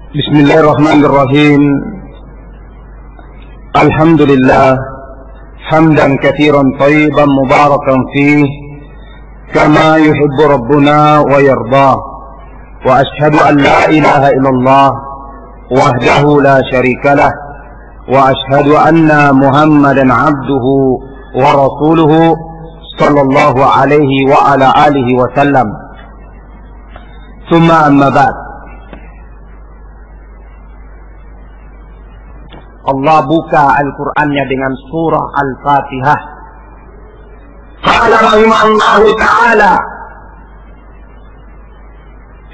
Bismillahirrahmanirrahim. Alhamdulillah hamdan katsiran thayyiban mubarakan fih kama yuhibbu rabbuna wa yarda. Wa ashhadu an la ilaha illallah wahdahu la syarika lah wa ashhadu anna Muhammadan abduhu wa rasuluhu sallallahu alaihi wa ala alihi wa sallam. Tsumma amma ba'd. Allah buka Al-Qur'annya dengan surah Al-Fatihah. Qala rahimahullahu ta'ala,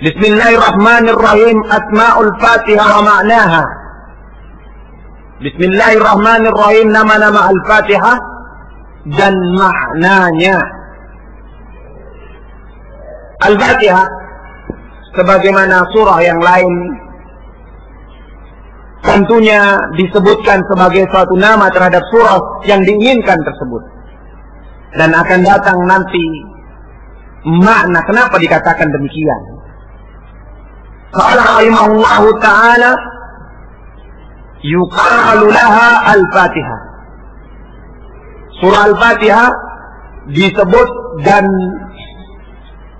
Bismillahirrahmanirrahim, Asma'ul Fatihah wa ma'naha. Bismillahirrahmanirrahim, nama-nama Al-Fatihah dan maknanya. Al-Fatihah sebagaimana surah yang lain tentunya disebutkan sebagai suatu nama terhadap surah yang diinginkan tersebut. Dan akan datang nanti makna kenapa dikatakan demikian. Qala rahimahullahu ta'ala, yuqalu laha Al-Fatihah. Surah Al-Fatihah disebut dan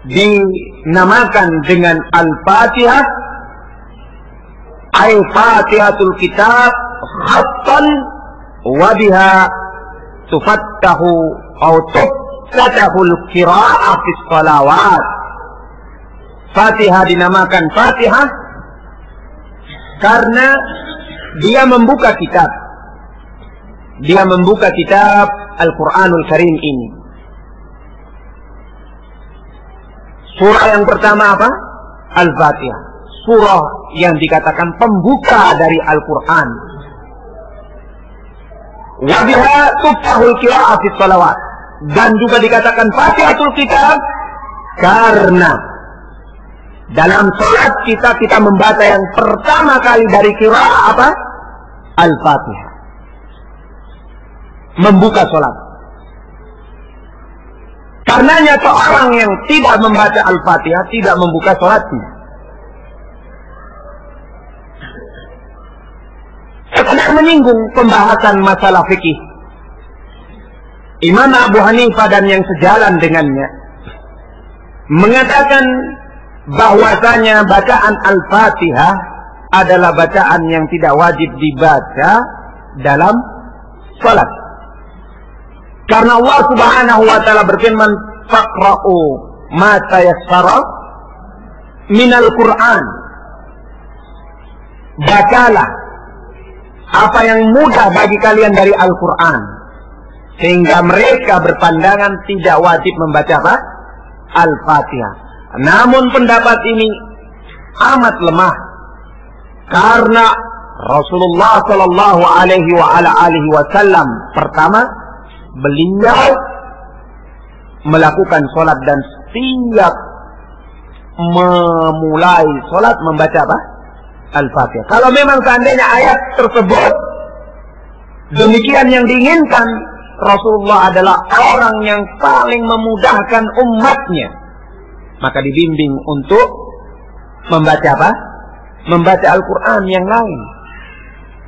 dinamakan dengan Al-Fatihah, ay Fatihatul Kitab khattan wa biha tufattahu aw tuftahul qira'ah fi shalawat. Fatihah dinamakan Fatihah karena dia membuka kitab. Dia membuka kitab Al-Qur'anul Karim ini. Surah yang pertama apa? Al-Fatihah. Surah yang dikatakan pembuka dari Al-Quran. Wa biha tuftahul qira'ah fi shalawat. Dan juga dikatakan Fatihatul Kitab karena dalam salat kita membaca yang pertama kali dari qira'ah apa? Al-Fatihah. Membuka salat. Karenanya seorang yang tidak membaca Al-Fatihah tidak membuka salatnya. Setelah menyinggung pembahasan masalah fikih, Imam Abu Hanifah dan yang sejalan dengannya mengatakan bahwasanya bacaan Al-Fatihah adalah bacaan yang tidak wajib dibaca dalam salat. Karena Allah Subhanahu wa taala berfirman, "Faqra'u ma tayassara minal Qur'an." Bacalah apa yang mudah bagi kalian dari Al-Quran. Sehingga mereka berpandangan tidak wajib membaca apa? Al-Fatihah. Namun pendapat ini amat lemah. Karena Rasulullah Sallallahu Alaihi Wasallam pertama, beliau melakukan sholat dan setiap memulai sholat membaca apa? Al-Fatihah. Kalau memang seandainya ayat tersebut demikian yang diinginkan, Rasulullah adalah orang yang paling memudahkan umatnya, maka dibimbing untuk membaca apa? Membaca Al-Quran yang lain.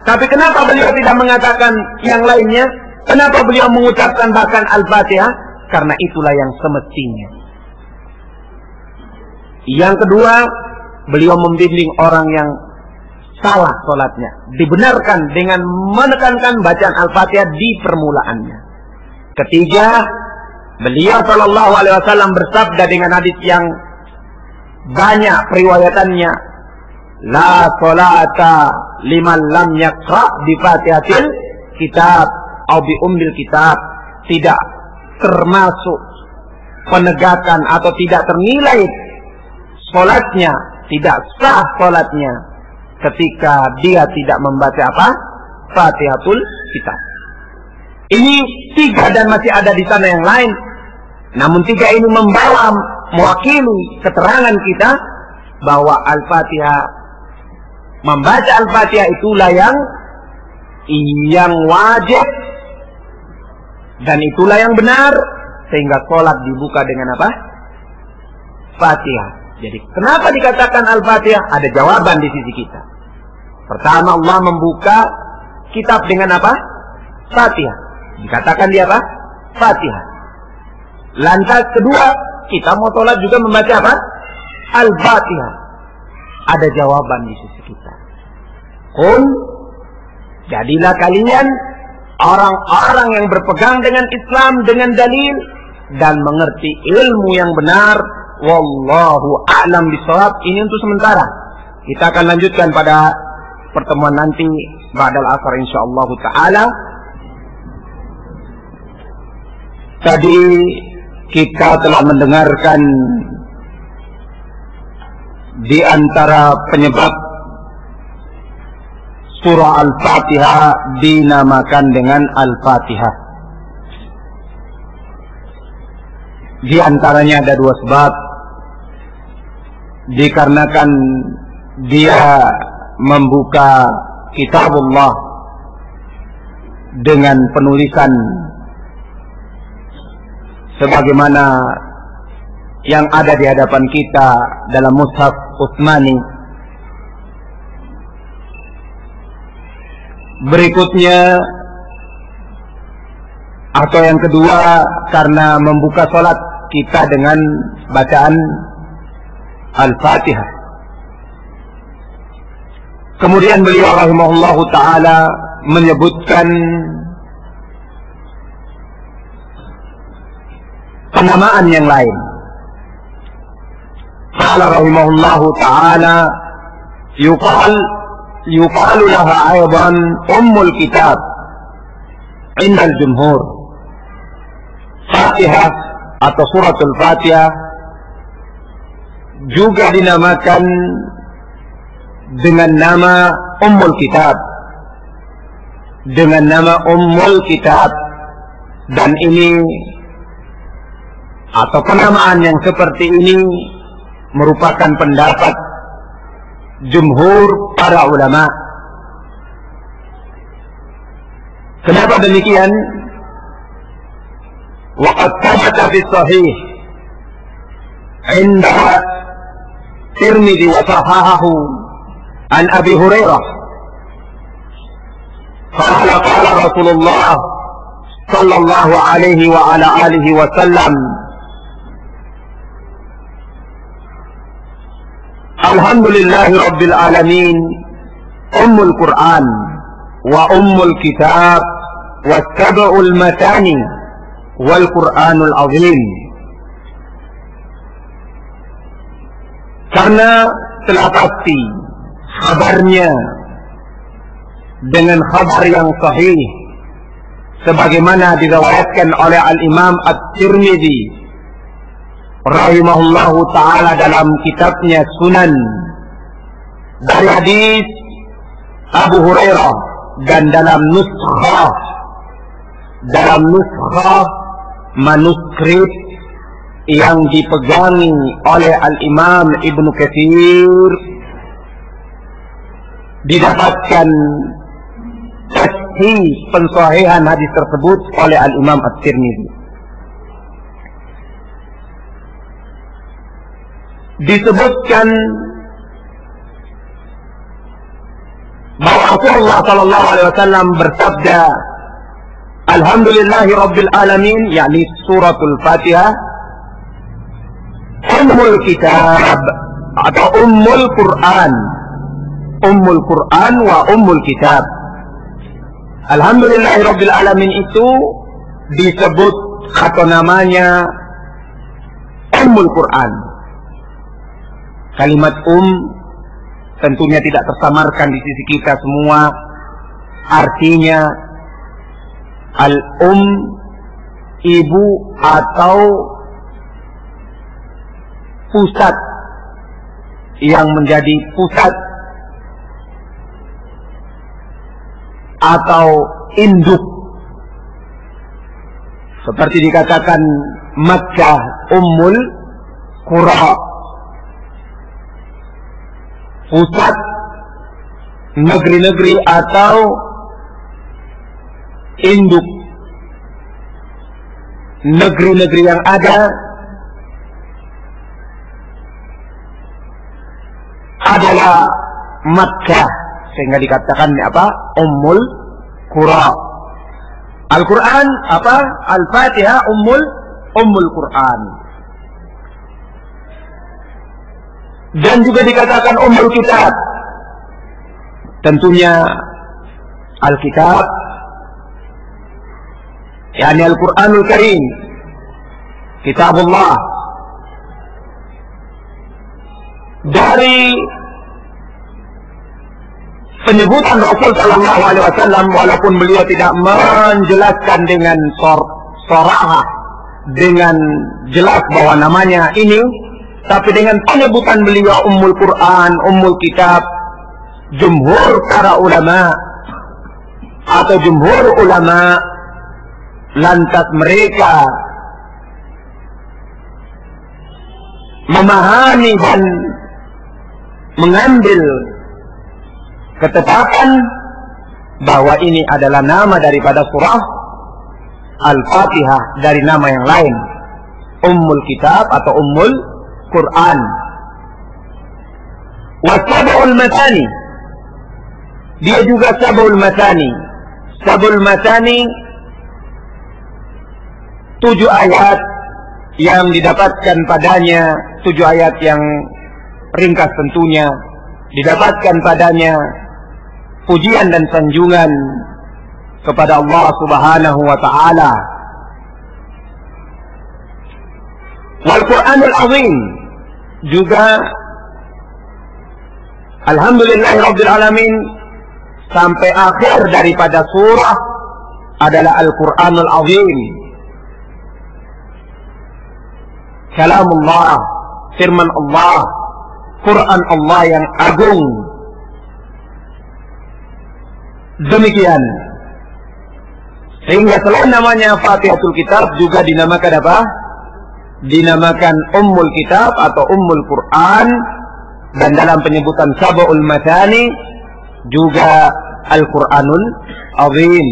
Tapi kenapa beliau tidak mengatakan yang lainnya? Kenapa beliau mengucapkan bahkan Al-Fatihah? Karena itulah yang semestinya. Yang kedua, beliau membimbing orang yang salah sholatnya. Dibenarkan dengan menekankan bacaan Al-Fatihah di permulaannya. Ketiga, beliau Shallallahu Alaihi Wasallam bersabda dengan hadis yang banyak periwayatannya, la sholata liman lam yaqra bi Fatihatil Kitab atau bi Ummil Kitab. Tidak termasuk penegakan atau tidak ternilai sholatnya, tidak sah sholatnya ketika dia tidak membaca apa? Fatihatul Kitab. Ini tiga dan masih ada di sana yang lain. Namun tiga ini membawa mewakili keterangan kita bahwa Al-Fatihah, membaca Al-Fatihah itulah yang wajib dan itulah yang benar, sehingga sholat dibuka dengan apa? Fatihah. Jadi kenapa dikatakan Al-Fatihah? Ada jawaban di sisi kita. Pertama, Allah membuka kitab dengan apa? Fatihah. Dikatakan dia apa? Fatihah. Lantas kedua, kita mau sholat juga membaca apa? Al-Fatihah. Ada jawaban di sisi kita. Jadilah kalian orang-orang yang berpegang dengan Islam, dengan dalil, dan mengerti ilmu yang benar. Wallahu a'lam bishawab. Ini untuk sementara. Kita akan lanjutkan pada pertemuan nanti ba'dal asar insyaallah ta'ala. Tadi kita telah mendengarkan di antara penyebab surah Al-Fatihah dinamakan dengan Al-Fatihah. Di antaranya ada dua sebab. Dikarenakan dia membuka kitabullah dengan penulisan sebagaimana yang ada di hadapan kita dalam mushaf Utsmani. Berikutnya atau yang kedua, karena membuka sholat kita dengan bacaan Al-Fatihah. Kemudian beliau rahimahullahu ta'ala menyebutkan penamaan yang lain. Qala rahimahullahu ta'ala yuqalu laha aydan ummul kitab inda al-jumhur. Fatihah atau suratul Fatihah juga dinamakan dengan nama Ummul Kitab, dengan nama Ummul Kitab. Dan ini atau penamaan yang seperti ini merupakan pendapat jumhur para ulama. Kenapa demikian? Waqad thabata fi sahih 'inda Tirmidzi wa sahahahu an Abi Hurairah qala Rasulullah sallallahu alaihi wa ala alihi wa sallam alhamdulillahi rabbil alamin ummul Qur'an wa ummul kitab wa sab'ul matani wal Qur'anul azim. Karena telah pasti kabarnya dengan kabar yang sahih sebagaimana diriwayatkan oleh Al-Imam At-Tirmidzi rahimahullahu ta'ala dalam kitabnya Sunan dari hadis Abu Hurairah, dan dalam nuskhah manuskrip yang dipegangi oleh Al-Imam Ibnu Katsir didapatkan sahih pensahihan hadis tersebut oleh Al-Imam At-Tirmidzi. Disebutkan bahwa Rasulullah sallallahu alaihi wasallam bersabda, alhamdulillahi rabbil alamin, yakni suratul Fatihah, ummul kitab atau ummul Quran, ummul Quran wa ummul kitab. Alhamdulillahi rabbil alamin itu disebut atau namanya ummul Quran. Kalimat tentunya tidak tersamarkan di sisi kita semua. Artinya al-um, ibu atau pusat yang menjadi pusat atau induk. Seperti dikatakan Makkah ummul qura, pusat negeri-negeri atau induk negeri-negeri yang ada adalah Makkah sehingga dikatakan apa? Ummul Qura. Al-Quran apa? Al-Fatihah Ummul Quran. Dan juga dikatakan Ummul Kitab. Tentunya Alkitab, yakni Al-Quranul Karim, Kitabullah. Dari penyebutan Rasul Sallallahu Alaihi Wasallam, walaupun beliau tidak menjelaskan dengan sorah, dengan jelas bahwa namanya ini, tapi dengan penyebutan beliau Ummul Quran, Ummul Kitab, jumhur para ulama atau jumhur ulama lantas mereka memahami dan mengambil ketetapan bahwa ini adalah nama daripada surah Al-Fatihah dari nama yang lain, Ummul Kitab atau Ummul Quran. Wasab'ul Matani, dia juga Sab'ul Matani. Sab'ul Matani 7 ayat yang didapatkan padanya, 7 ayat yang ringkas tentunya, didapatkan padanya pujian dan sanjungan kepada Allah Subhanahu wa taala. Wal Qur'anul Azim juga alhamdulillahirabbil alamin sampai akhir daripada surah adalah Al-Qur'anul Azim. Kalamullah, firman Allah, Quran Allah yang agung. Demikian. Sehingga selain namanya Fatihatul Kitab juga dinamakan apa? Dinamakan Ummul Kitab atau Ummul Quran. Dan dalam penyebutan Sab'ul Matani juga Al-Quranul Azim.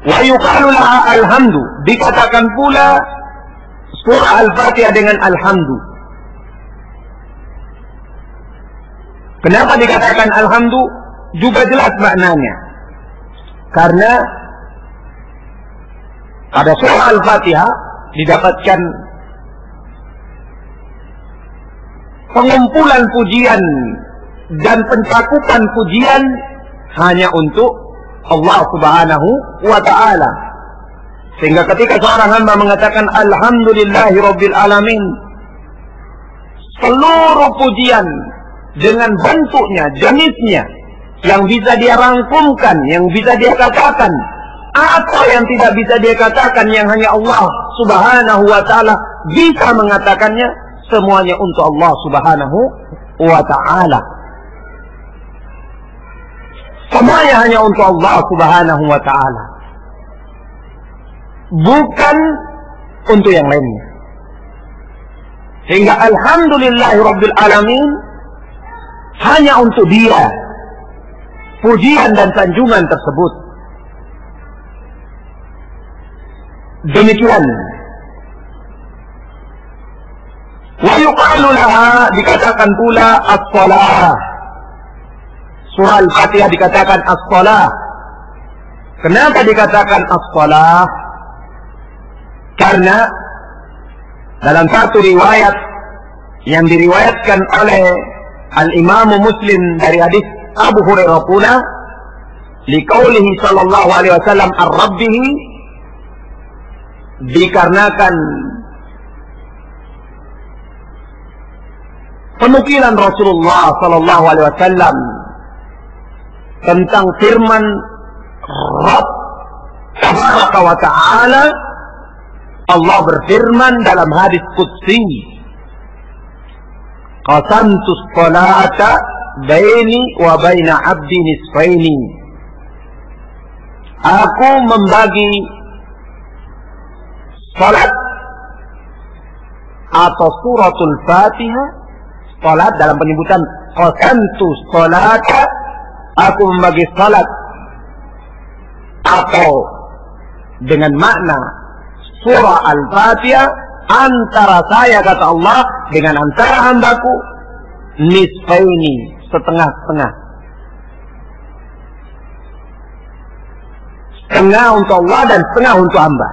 Wa yuqalu laha alhamdu, dikatakan pula surah Al-Fatihah dengan alhamdu. Kenapa dikatakan alhamdu? Juga jelas maknanya. Karena pada surah Al-Fatihah didapatkan pengumpulan pujian dan pencakupan pujian hanya untuk Allah Subhanahu wa ta'ala. Sehingga ketika seorang hamba mengatakan alhamdulillahirabbil alamin, seluruh pujian dengan bentuknya, jenisnya, yang bisa dia rangkumkan, yang bisa dia katakan, atau yang tidak bisa dia katakan, yang hanya Allah Subhanahu wa ta'ala bisa mengatakannya, semuanya untuk Allah Subhanahu wa ta'ala. Semuanya hanya untuk Allah Subhanahu wa ta'ala, bukan untuk yang lainnya. Sehingga alhamdulillahirabbil alamin hanya untuk dia pujian dan sanjungan tersebut. Demikian. Wa yuqalu laha, dikatakan pula as-shalah. Surah Al-Fatihah dikatakan as-shalah. Kenapa dikatakan as-shalah? Karena dalam satu riwayat yang diriwayatkan oleh Al-Imam Muslim dari hadis Abu Hurairah pula, liqaulihi sallallahu alaihi wasallam ar-rabbih, dikarenakan penukilan Rasulullah sallallahu alaihi wasallam tentang firman Rabb tabaraka wa ta'ala. Allah berfirman dalam hadis qudsi, qasamtu sholata baini wa baina abdi nisfaini. Aku membagi salat atau suratul Fatihah, salat dalam penyebutan qasamtu sholata, aku membagi salat, atau dengan makna surah Al-Fatihah antara saya, kata Allah, dengan antara hambaku, nisfaini, setengah-setengah. Setengah untuk Allah dan setengah untuk hamba.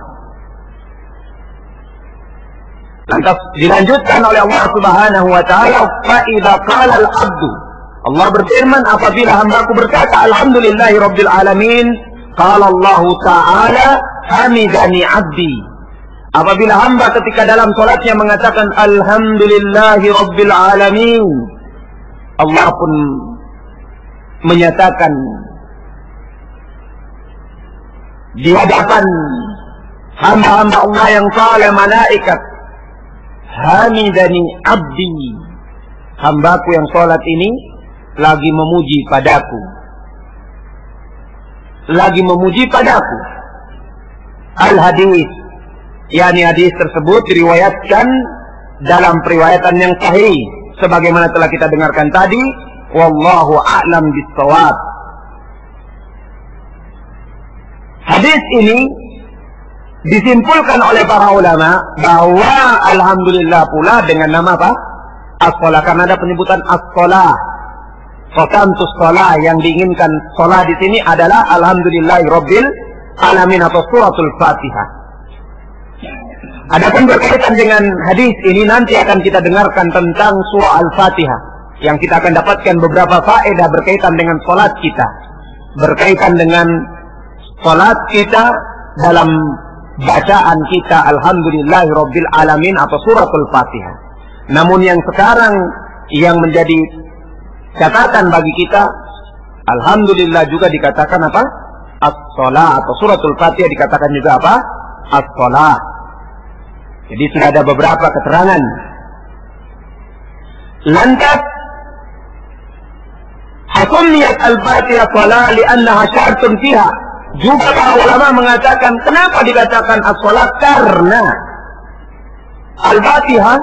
Lantas dilanjutkan oleh Allah Subhanahu wa taala, fa idza qala al-'abdu, Allah berfirman apabila hambaku berkata alhamdulillahirabbil alamin, qala Allah taala hamidani 'abdi. Apabila hamba ketika dalam salatnya mengatakan alhamdulillahirabbil alamin, Allah pun menyatakan di hadapan hamba-hamba Allah yang saleh malaikat, hamidani abdi, hambaku yang salat ini lagi memuji padaku, lagi memuji padaku. Al-hadis, yakni hadis tersebut diriwayatkan dalam periwayatan yang sahih sebagaimana telah kita dengarkan tadi. Wallahu a'lam bis-shawab. Hadis ini disimpulkan oleh para ulama bahwa alhamdulillah pula dengan nama apa? As-shalah, karena ada penyebutan as-shalah. Fatantus shalah, yang diinginkan shalah di sini adalah alhamdulillahirabbil alamin atau suratul Fatihah. Adapun berkaitan dengan hadis ini nanti akan kita dengarkan tentang surah Al-Fatihah, yang kita akan dapatkan beberapa faedah berkaitan dengan salat kita, berkaitan dengan salat kita dalam bacaan kita alhamdulillahirabbil alamin atau suratul Fatihah. Namun yang sekarang yang menjadi catatan bagi kita, alhamdulillah juga dikatakan apa? As-shalah, atau suratul Fatihah dikatakan juga apa? As-shalah. Jadi sudah ada beberapa keterangan. Lantas hakumiyat al-Fatihah shalah li'annaha syartun fiha. Juga para ulama mengatakan kenapa dikatakan as-shalah, karena al-Fatihah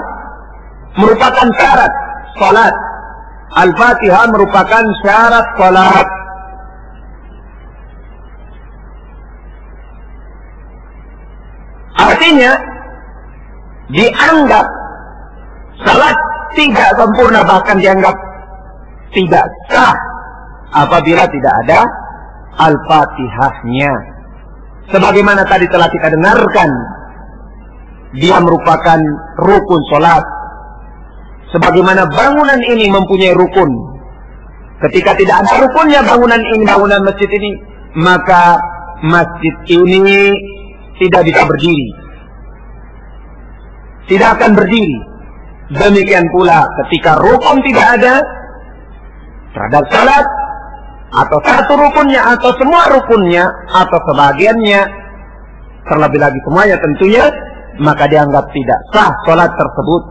merupakan syarat salat. Al-Fatihah merupakan syarat salat. Artinya dianggap salat tidak sempurna, bahkan dianggap tidak sah apabila tidak ada Al-Fatihahnya. Sebagaimana tadi telah kita dengarkan, dia merupakan rukun salat. Sebagaimana bangunan ini mempunyai rukun. Ketika tidak ada rukunnya bangunan ini, bangunan masjid ini, maka masjid ini tidak bisa berdiri, tidak akan berdiri. Demikian pula ketika rukun tidak ada terhadap salat, atau satu rukunnya, atau semua rukunnya, atau sebagiannya, terlebih lagi semuanya tentunya, maka dianggap tidak sah salat tersebut.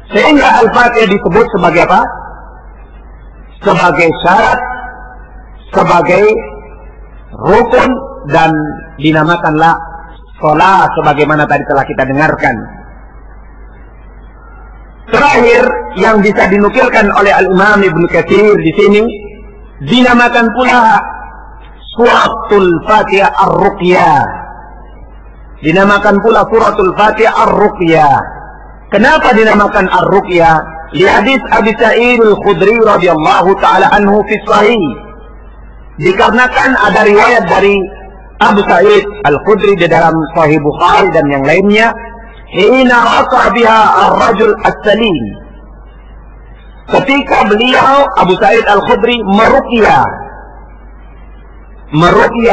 Sehingga Al-Fatihah disebut sebagai apa? Sebagai syarat, sebagai rukun, dan dinamakanlah salat sebagaimana tadi telah kita dengarkan. Terakhir yang bisa dinukilkan oleh Al-Imam Ibnu Katsir di sini, dinamakan pula suratul Fatihah Ar-Ruqyah. Dinamakan pula suratul Fatihah Ar-Ruqyah. Kenapa dinamakan Ar-Ruqyah? Li hadis Abi Sa'id Al-Khudri radhiyallahu taala anhu fi sahih. Dikarenakan ada riwayat dari Abu Sa'id Al-Khudri di dalam Sahih Bukhari dan yang lainnya, hina raqa biha ar-rajul as-salim, ketika beliau Abu Sa'id Al-Khudri meruqyah,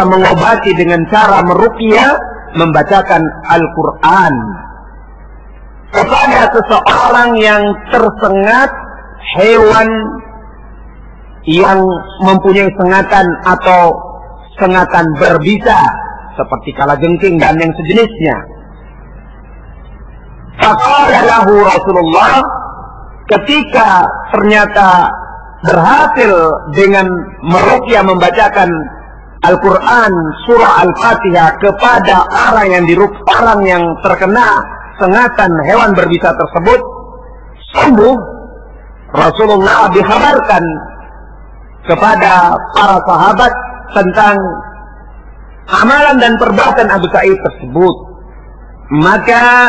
mengobati dengan cara meruqyah, membacakan Al-Quran kepada seseorang yang tersengat hewan yang mempunyai sengatan atau sengatan berbisa seperti kalajengking dan yang sejenisnya. Faqala lahu Rasulullah, ketika ternyata berhasil dengan meruqyah membacakan Al-Quran surah Al-Fatihah kepada orang yang terkena sengatan hewan berbisa tersebut, sembuh. Rasulullah dikhabarkan kepada para sahabat tentang amalan dan perbuatan Abu Sa'id tersebut. Maka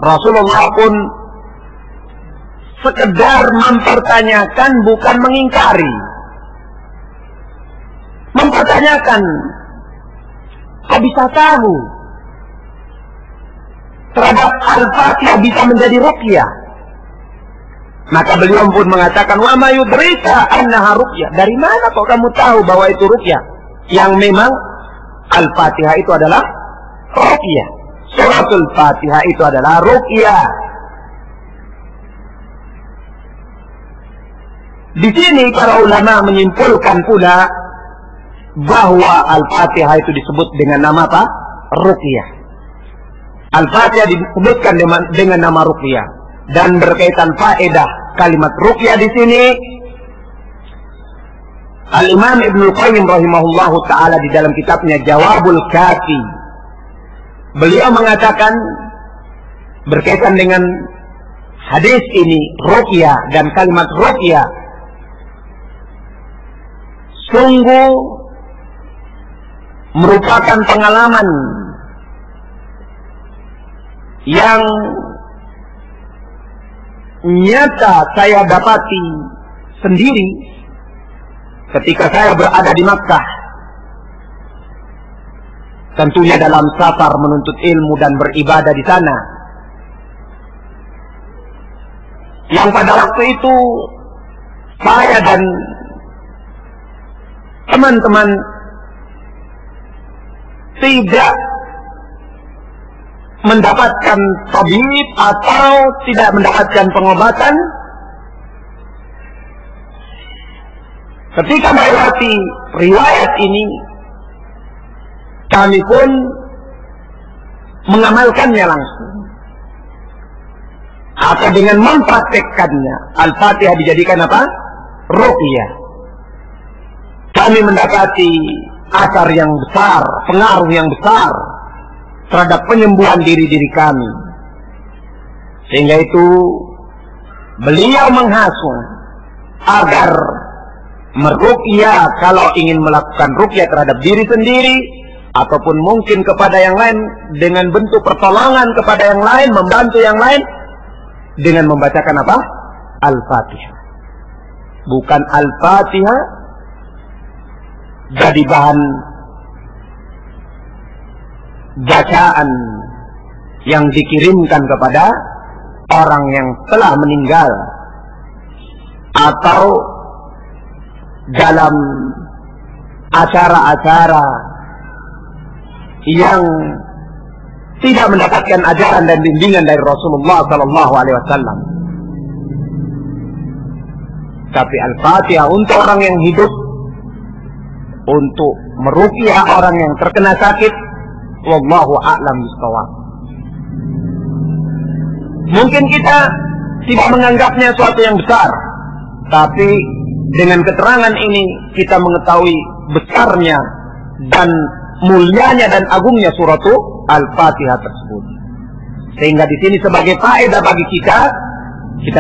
Rasulullah pun sekedar mempertanyakan, bukan mengingkari. Mempertanyakan, kok bisa tahu terhadap Al-Fatihah bisa menjadi ruqyah? Maka beliau pun mengatakan, wa ma yudrika annaha ruqyah. Dari mana kok kamu tahu bahwa itu ruqyah? Yang memang Al-Fatihah itu adalah ruqyah. Suratul Fatihah itu adalah ruqyah. Di sini para ulama menyimpulkan pula bahwa Al-Fatihah itu disebut dengan nama apa? Ruqyah. Al-Fatihah disebutkan dengan nama ruqyah. Dan berkaitan faedah kalimat ruqyah di sini, Al-Imam Ibnu Qayyim rahimahullahu taala di dalam kitabnya Jawabul Kafi, beliau mengatakan berkaitan dengan hadis ini, ruqyah dan kalimat ruqyah sungguh merupakan pengalaman yang nyata saya dapati sendiri ketika saya berada di Makkah, tentunya dalam safar menuntut ilmu dan beribadah di sana, yang pada waktu itu saya dan teman-teman tidak mendapatkan tabib atau tidak mendapatkan pengobatan. Ketika melewati riwayat ini, kami pun mengamalkannya langsung, atau dengan mempraktekkannya. Al-Fatihah dijadikan apa? Ruqyah. Kami mendapati asar yang besar, pengaruh yang besar terhadap penyembuhan diri-diri kami. Sehingga itu beliau menghasung agar meruqyah, kalau ingin melakukan ruqyah terhadap diri sendiri ataupun mungkin kepada yang lain, dengan bentuk pertolongan kepada yang lain, membantu yang lain, dengan membacakan apa? Al-Fatihah. Bukan Al-Fatihah jadi bahan bacaan yang dikirimkan kepada orang yang telah meninggal, atau dalam acara-acara yang tidak mendapatkan ajaran dan bimbingan dari Rasulullah SAW. Tapi Al-Fatihah untuk orang yang hidup, untuk meruqyah orang yang terkena sakit. Wallahu a'lam bishawab. Mungkin kita tidak menganggapnya suatu yang besar, tapi dengan keterangan ini kita mengetahui besarnya dan mulianya dan agungnya suratul Al-Fatihah tersebut. Sehingga di sini sebagai faedah bagi kita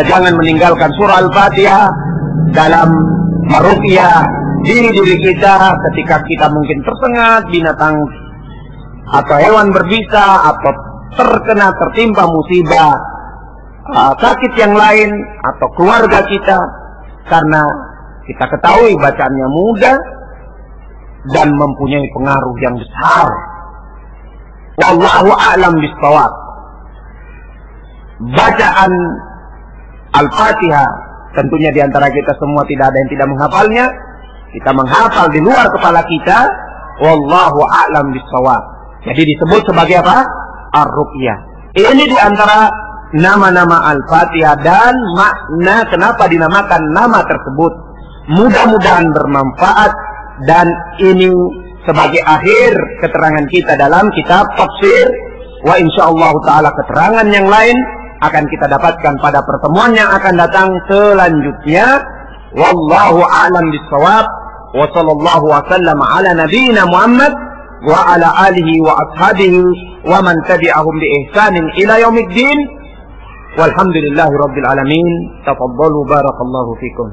jangan meninggalkan surah Al-Fatihah dalam meruqyah diri-diri kita ketika kita mungkin tersengat binatang atau hewan berbisa, atau tertimpa musibah, sakit yang lain, atau keluarga kita, karena kita ketahui bacaannya mudah dan mempunyai pengaruh yang besar. Wallahu a'lam bishawab. Bacaan Al-Fatihah, tentunya diantara kita semua tidak ada yang tidak menghafalnya. Kita menghafal di luar kepala kita. Wallahu a'lam bishawab. Jadi disebut sebagai apa? Ar-Ruqyah. Ini diantara nama-nama Al-Fatihah dan makna kenapa dinamakan nama tersebut. Mudah-mudahan bermanfaat, dan ini sebagai akhir keterangan kita dalam kitab tafsir. Wa insyaallah ta'ala keterangan yang lain akan kita dapatkan pada pertemuan yang akan datang selanjutnya. Wallahu a'lam bishawab. Wa sallallahu wa sallama ala nabiyyina Muhammad wa ala alihi wa ashabihi wa man tabi'ahum bi ihsanin ila yaumiddin. Walhamdulillahi rabbil alamin. Tafaddalu barakallahu fikum.